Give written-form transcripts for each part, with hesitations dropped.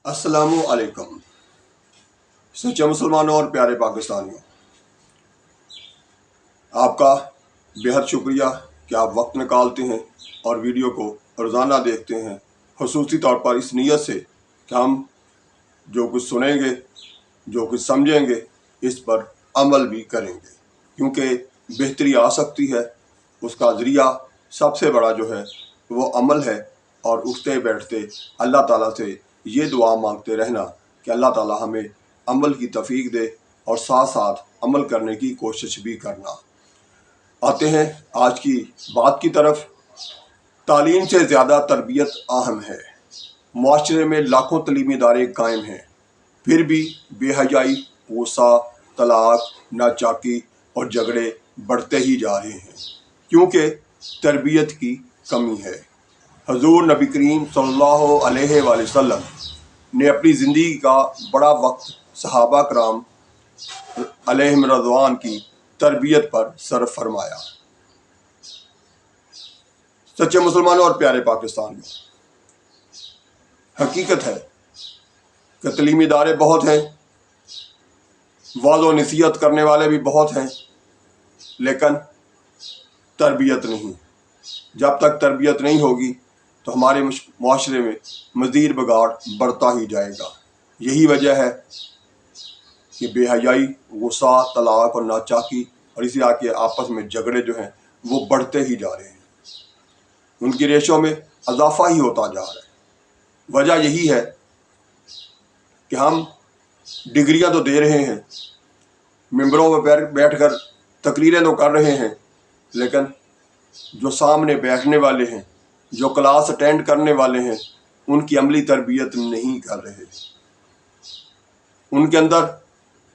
السلام علیکم سچے مسلمانوں اور پیارے پاکستانیوں، آپ کا بہت شکریہ کہ آپ وقت نکالتے ہیں اور ویڈیو کو روزانہ دیکھتے ہیں، خصوصی طور پر اس نیت سے کہ ہم جو کچھ سنیں گے، جو کچھ سمجھیں گے، اس پر عمل بھی کریں گے، کیونکہ بہتری آ سکتی ہے۔ اس کا ذریعہ سب سے بڑا جو ہے وہ عمل ہے، اور اٹھتے بیٹھتے اللہ تعالیٰ سے یہ دعا مانگتے رہنا کہ اللہ تعالیٰ ہمیں عمل کی توفیق دے، اور ساتھ ساتھ عمل کرنے کی کوشش بھی کرنا۔ آتے ہیں آج کی بات کی طرف۔ تعلیم سے زیادہ تربیت اہم ہے۔ معاشرے میں لاکھوں تعلیمی ادارے قائم ہیں، پھر بھی بے حیائی، غصہ، طلاق، ناچاکی اور جھگڑے بڑھتے ہی جا رہے ہیں، کیونکہ تربیت کی کمی ہے۔ حضور نبی کریم صلی اللہ علیہ وآلہ وسلم نے اپنی زندگی کا بڑا وقت صحابہ کرام علیہم رضوان کی تربیت پر صرف فرمایا۔ سچے مسلمانوں اور پیارے پاکستانیوں، حقیقت ہے کہ تعلیمی ادارے بہت ہیں، وعظ و نصیحت کرنے والے بھی بہت ہیں، لیکن تربیت نہیں۔ جب تک تربیت نہیں ہوگی تو ہمارے معاشرے میں مزید بگاڑ بڑھتا ہی جائے گا۔ یہی وجہ ہے کہ بے حیائی، غصہ، طلاق اور ناچاکی اور اسی طرح کے آپس میں جھگڑے جو ہیں وہ بڑھتے ہی جا رہے ہیں، ان کی ریشوں میں اضافہ ہی ہوتا جا رہا ہے۔ وجہ یہی ہے کہ ہم ڈگریاں تو دے رہے ہیں، ممبروں میں بیٹھ کر تقریریں تو کر رہے ہیں، لیکن جو سامنے بیٹھنے والے ہیں، جو کلاس اٹینڈ کرنے والے ہیں، ان کی عملی تربیت نہیں کر رہے۔ ان کے اندر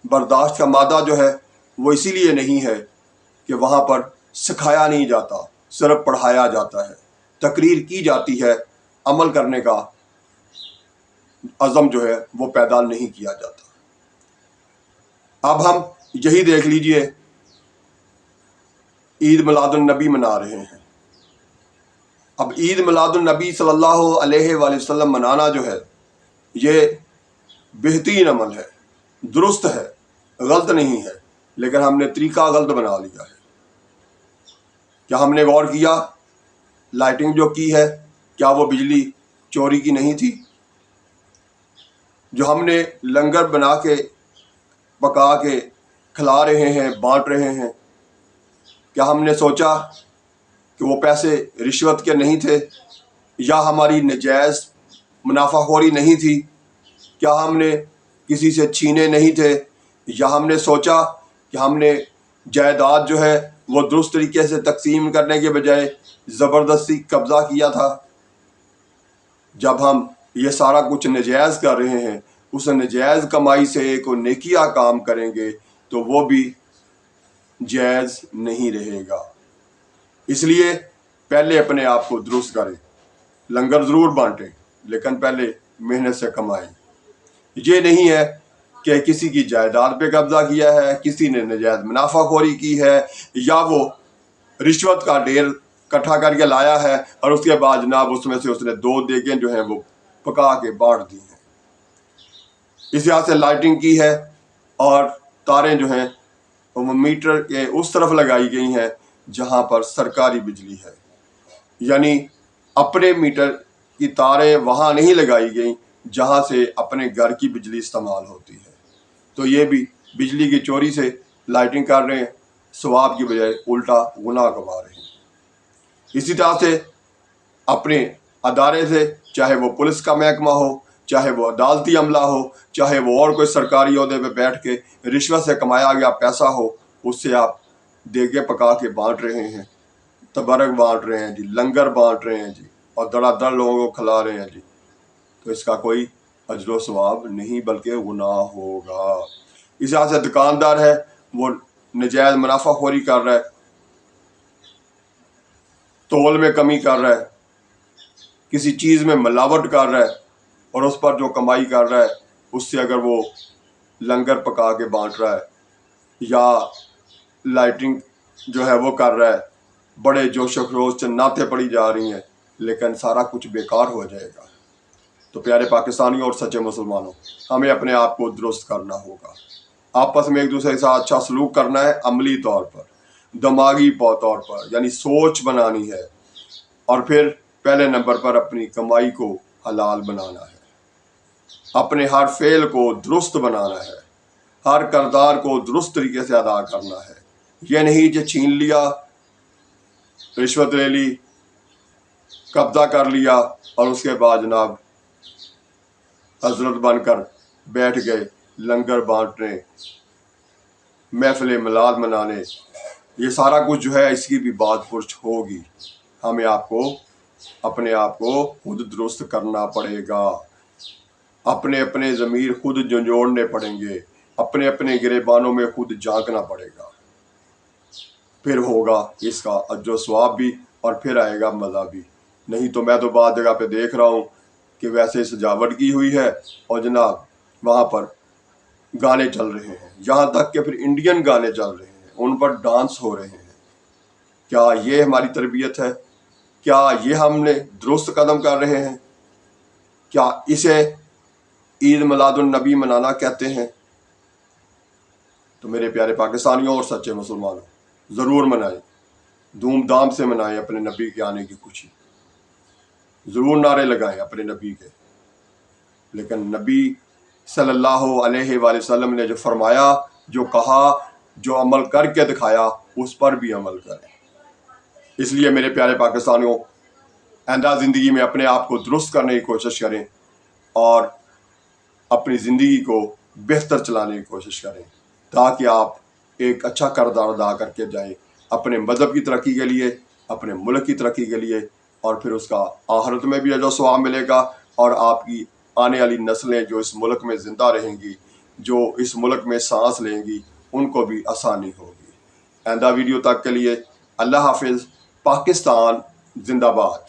برداشت کا مادہ جو ہے وہ اسی لیے نہیں ہے کہ وہاں پر سکھایا نہیں جاتا، صرف پڑھایا جاتا ہے، تقریر کی جاتی ہے، عمل کرنے کا عزم جو ہے وہ پیدا نہیں کیا جاتا۔ اب ہم یہی دیکھ لیجئے، عید میلاد النبی منا رہے ہیں۔ اب عید میلاد النبی صلی اللہ علیہ وآلہ وسلم منانا جو ہے یہ بہترین عمل ہے، درست ہے، غلط نہیں ہے، لیکن ہم نے طریقہ غلط بنا لیا ہے۔ کیا ہم نے غور کیا لائٹنگ جو کی ہے، کیا وہ بجلی چوری کی نہیں تھی؟ جو ہم نے لنگر بنا کے پکا کے کھلا رہے ہیں، بانٹ رہے ہیں، کیا ہم نے سوچا کہ وہ پیسے رشوت کے نہیں تھے، یا ہماری نجائز منافع خوری نہیں تھی؟ کیا ہم نے کسی سے چھینے نہیں تھے، یا ہم نے سوچا کہ ہم نے جائیداد جو ہے وہ درست طریقے سے تقسیم کرنے کے بجائے زبردستی قبضہ کیا تھا؟ جب ہم یہ سارا کچھ نجائز کر رہے ہیں، اس نجائز کمائی سے کوئی نیکیاں کام کریں گے تو وہ بھی جائز نہیں رہے گا۔ اس لیے پہلے اپنے آپ کو درست کریں، لنگر ضرور بانٹیں، لیکن پہلے محنت سے کمائیں۔ یہ نہیں ہے کہ کسی کی جائیداد پہ قبضہ کیا ہے، کسی نے نجائز منافع خوری کی ہے، یا وہ رشوت کا ڈھیر اکٹھا کر کے لایا ہے اور اس کے بعد جناب اس میں سے اس نے 2 دیگیں جو ہیں وہ پکا کے بانٹ دی ہیں۔ اس طرح سے لائٹنگ کی ہے، اور تاریں جو ہیں وہ میٹر کے اس طرف لگائی گئی ہیں جہاں پر سرکاری بجلی ہے، یعنی اپنے میٹر کی تاریں وہاں نہیں لگائی گئیں جہاں سے اپنے گھر کی بجلی استعمال ہوتی ہے۔ تو یہ بھی بجلی کی چوری سے لائٹنگ کر رہے ہیں، ثواب کی بجائے الٹا گناہ کما رہے ہیں۔ اسی طرح سے اپنے ادارے سے، چاہے وہ پولیس کا محکمہ ہو، چاہے وہ عدالتی عملہ ہو، چاہے وہ اور کوئی سرکاری عہدے پہ بیٹھ کے رشوت سے کمایا گیا پیسہ ہو، اس سے آپ دیگیں پکا کے بانٹ رہے ہیں، تبرک بانٹ رہے ہیں جی، لنگر بانٹ رہے ہیں جی، اور دڑا دڑ لوگوں کو کھلا رہے ہیں جی، تو اس کا کوئی اجر و ثواب نہیں بلکہ گناہ ہوگا۔ اس طرح سے دکاندار ہے، وہ نجائز منافع خوری کر رہا ہے، تول میں کمی کر رہا ہے، کسی چیز میں ملاوٹ کر رہا ہے، اور اس پر جو کمائی کر رہا ہے اس سے اگر وہ لنگر پکا کے بانٹ رہا ہے یا لائٹنگ جو ہے وہ کر رہا ہے، بڑے جوش و خروش سے نعتیں پڑی جا رہی ہیں، لیکن سارا کچھ بیکار ہو جائے گا۔ تو پیارے پاکستانیوں اور سچے مسلمانوں، ہمیں اپنے آپ کو درست کرنا ہوگا، آپس میں ایک دوسرے کے ساتھ اچھا سلوک کرنا ہے، عملی طور پر، دماغی طور پر، یعنی سوچ بنانی ہے، اور پھر پہلے نمبر پر اپنی کمائی کو حلال بنانا ہے، اپنے ہر فعل کو درست بنانا ہے، ہر کردار کو درست طریقے سے ادا کرنا ہے۔ یہ نہیں کہ چھین لیا، رشوت لے لی، قبضہ کر لیا اور اس کے بعد جناب حضرت بن کر بیٹھ گئے لنگر بانٹنے، محفل میلاد منانے۔ یہ سارا کچھ جو ہے اس کی بھی بات پرچ ہوگی۔ ہمیں اپنے آپ کو خود درست کرنا پڑے گا، اپنے اپنے ضمیر خود جھنجھوڑنے پڑیں گے، اپنے اپنے گریبانوں میں خود جھانکنا پڑے گا، پھر ہوگا اس کا اجر و ثواب بھی اور پھر آئے گا مزہ بھی۔ نہیں تو میں تو بعض جگہ پہ دیکھ رہا ہوں کہ ویسے سجاوٹ کی ہوئی ہے اور جناب وہاں پر گانے چل رہے ہیں، یہاں تک کہ پھر انڈین گانے چل رہے ہیں، ان پر ڈانس ہو رہے ہیں۔ کیا یہ ہماری تربیت ہے؟ کیا یہ ہم نے درست قدم کر رہے ہیں؟ کیا اسے عید میلاد النبی منانا کہتے ہیں؟ تو میرے پیارے پاکستانیوں اور سچے مسلمانوں، ضرور منائیں، دھوم دھام سے منائیں اپنے نبی کے آنے کی خوشی، ضرور نعرے لگائیں اپنے نبی کے، لیکن نبی صلی اللہ علیہ وآلہ وسلم نے جو فرمایا، جو کہا، جو عمل کر کے دکھایا، اس پر بھی عمل کریں۔ اس لیے میرے پیارے پاکستانیوں، آئندہ زندگی میں اپنے آپ کو درست کرنے کی کوشش کریں اور اپنی زندگی کو بہتر چلانے کی کوشش کریں، تاکہ آپ ایک اچھا کردار ادا کر کے جائیں اپنے مذہب کی ترقی کے لیے، اپنے ملک کی ترقی کے لیے، اور پھر اس کا آخرت میں بھی اجر و ثواب ملے گا، اور آپ کی آنے والی نسلیں جو اس ملک میں زندہ رہیں گی، جو اس ملک میں سانس لیں گی، ان کو بھی آسانی ہوگی۔ آئندہ ویڈیو تک کے لیے اللہ حافظ۔ پاکستان زندہ باد۔